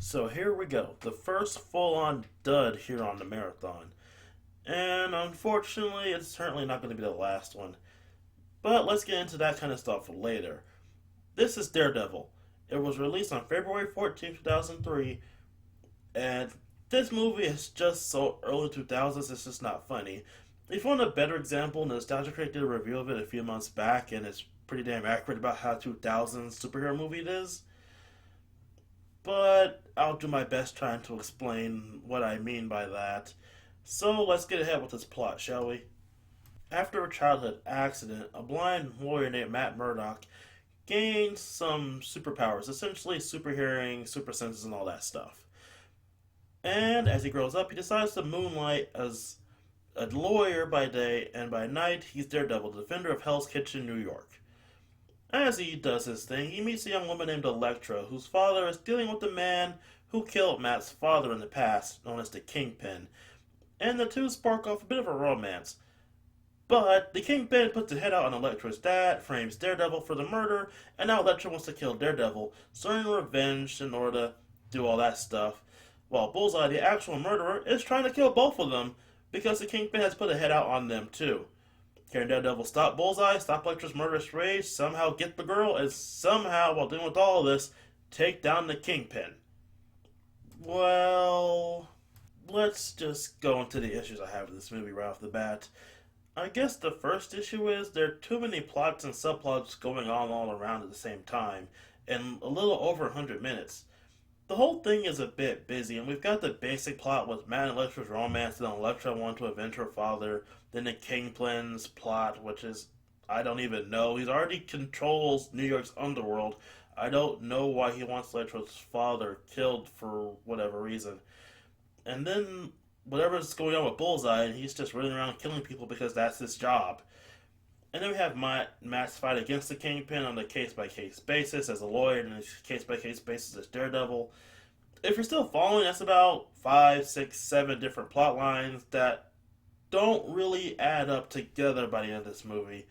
So here we go, the first full-on dud here on the marathon. And unfortunately, it's certainly not going to be the last one. But let's get into that kind of stuff later. This is Daredevil. It was released on February 14th, 2003, and this movie is just so early 2000s, it's just not funny. If you want a better example, Nostalgia Critic did a review of it a few months back, and it's pretty damn accurate about how 2000s superhero movie it is. But I'll do my best trying to explain what I mean by that. So let's get ahead with this plot, shall we? After a childhood accident, a blind lawyer named Matt Murdock gains some superpowers, essentially super hearing, super senses, and all that stuff. And as he grows up, he decides to moonlight as a lawyer by day, and by night, he's Daredevil, the defender of Hell's Kitchen, New York. As he does his thing, he meets a young woman named Elektra, whose father is dealing with the man who killed Matt's father in the past, known as the Kingpin, and the two spark off a bit of a romance. But the Kingpin puts the head out on Elektra's dad, frames Daredevil for the murder, and now Elektra wants to kill Daredevil, searching revenge in order to do all that stuff, while Bullseye, the actual murderer, is trying to kill both of them because the Kingpin has put a head out on them too. Can Daredevil stop Bullseye, stop Elektra's murderous rage, somehow get the girl, and somehow, while dealing with all of this, take down the Kingpin? Well, let's just go into the issues I have with this movie right off the bat. I guess the first issue is there are too many plots and subplots going on all around at the same time, in a little over 100 minutes. The whole thing is a bit busy, and we've got the basic plot with Matt and Elektra's romance, then Elektra wanting to avenge her father, then the Kingpin's plot, which is, I don't even know. He already controls New York's underworld. I don't know why he wants Elektra's father killed for whatever reason. And then whatever's going on with Bullseye, and he's just running around killing people because that's his job. And then we have Matt's fight against the Kingpin on a case-by-case basis as a lawyer, and a case-by-case basis as Daredevil. If you're still following, that's about 5, 6, 7 different plot lines that don't really add up together by the end of this movie.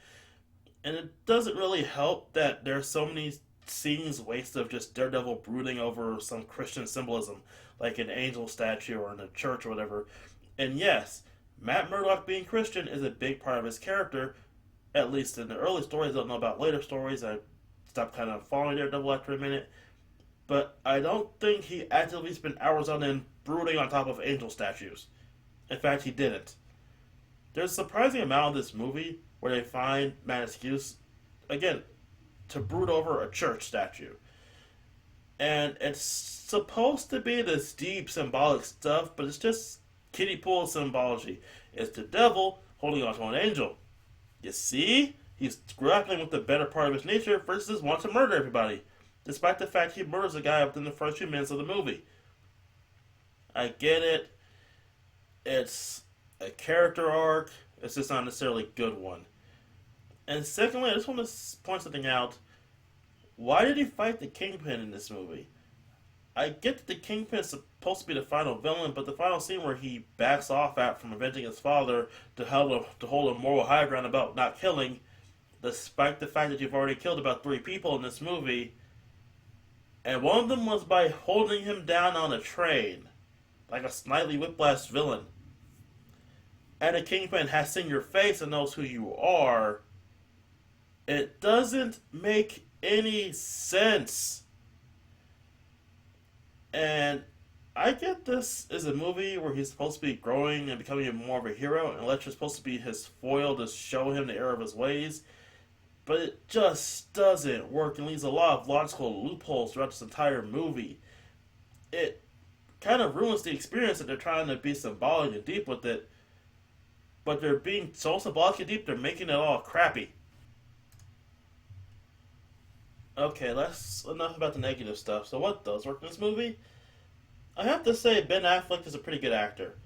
And it doesn't really help that there's so many scenes wasted of just Daredevil brooding over some Christian symbolism, like an angel statue or in a church or whatever. And yes, Matt Murdock being Christian is a big part of his character, at least in the early stories. I don't know about later stories. I stopped kind of following Daredevil after a minute. But I don't think he actively spent hours on end brooding on top of angel statues. In fact, he didn't. There's a surprising amount of this movie where they find Matt excuse, again, to brood over a church statue. And it's supposed to be this deep symbolic stuff, but it's just kiddie pool symbology. It's the devil holding onto an angel. You see? He's grappling with the better part of his nature versus wants to murder everybody, despite the fact he murders a guy within the first few minutes of the movie. I get it. It's a character arc. It's just not necessarily a good one. And secondly, I just want to point something out. Why did he fight the Kingpin in this movie? I get that the Kingpin is supposed to be the final villain, but the final scene where he backs off at from avenging his father to hold a moral high ground about not killing, despite the fact that you've already killed about 3 people in this movie, and one of them was by holding him down on a train, like a Snidely Whiplash villain. And the Kingpin has seen your face and knows who you are. It doesn't make any sense. And I get this is a movie where he's supposed to be growing and becoming more of a hero, and Elektra's supposed to be his foil to show him the error of his ways. But it just doesn't work and leaves a lot of logical loopholes throughout this entire movie. It kind of ruins the experience that they're trying to be symbolic and deep with it, but they're being so symbolic and deep, they're making it all crappy. Okay, that's enough about the negative stuff. So what does work in this movie? I have to say Ben Affleck is a pretty good actor.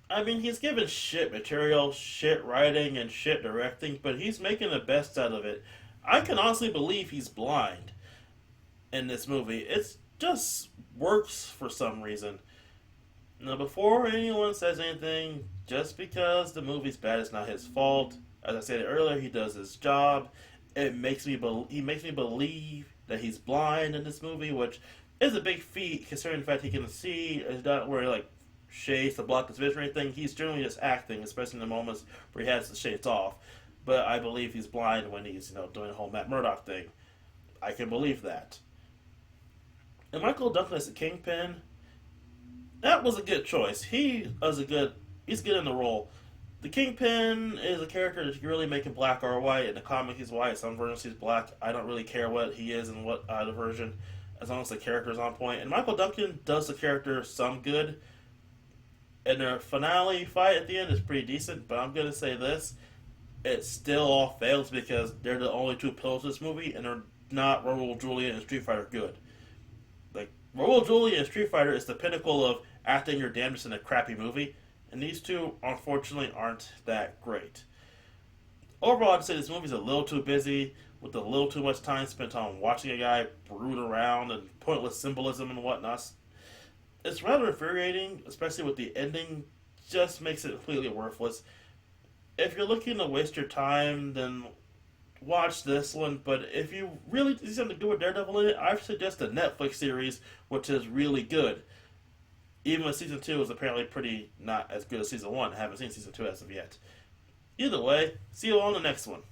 I mean, he's given shit material, shit writing, and shit directing, but he's making the best out of it. I can honestly believe he's blind in this movie. It just works for some reason. Now, before anyone says anything, just because the movie's bad is not his fault. As I said earlier, he does his job. He makes me believe that he's blind in this movie, which is a big feat considering the fact he can see. Is not wearing like shades to block his vision or anything. He's generally just acting, especially in the moments where he has the shades off. But I believe he's blind when he's doing the whole Matt Murdock thing. I can believe that. And Michael Duncan as the Kingpin, that was a good choice. He's good in the role. The Kingpin is a character that you can really make him black or white. In the comic, he's white. Some versions he's black. I don't really care what he is in what the version, as long as the character is on point. And Michael Duncan does the character some good. And their finale fight at the end is pretty decent, but I'm gonna say this: it still all fails because they're the only two pillars of this movie, and they're not Raul Julia and Street Fighter good. Like Raul Julia and Street Fighter is the pinnacle of acting your damnedest in a crappy movie, and these two unfortunately aren't that great. Overall, I'd say this movie's a little too busy with a little too much time spent on watching a guy brood around and pointless symbolism and whatnot. It's rather infuriating, especially with the ending. Just makes it completely worthless. If you're looking to waste your time, then watch this one. But if you really see something to do with Daredevil in it, I suggest the Netflix series, which is really good. Even though season 2 is apparently pretty not as good as season 1. I haven't seen season 2 as of yet. Either way, see you on the next one.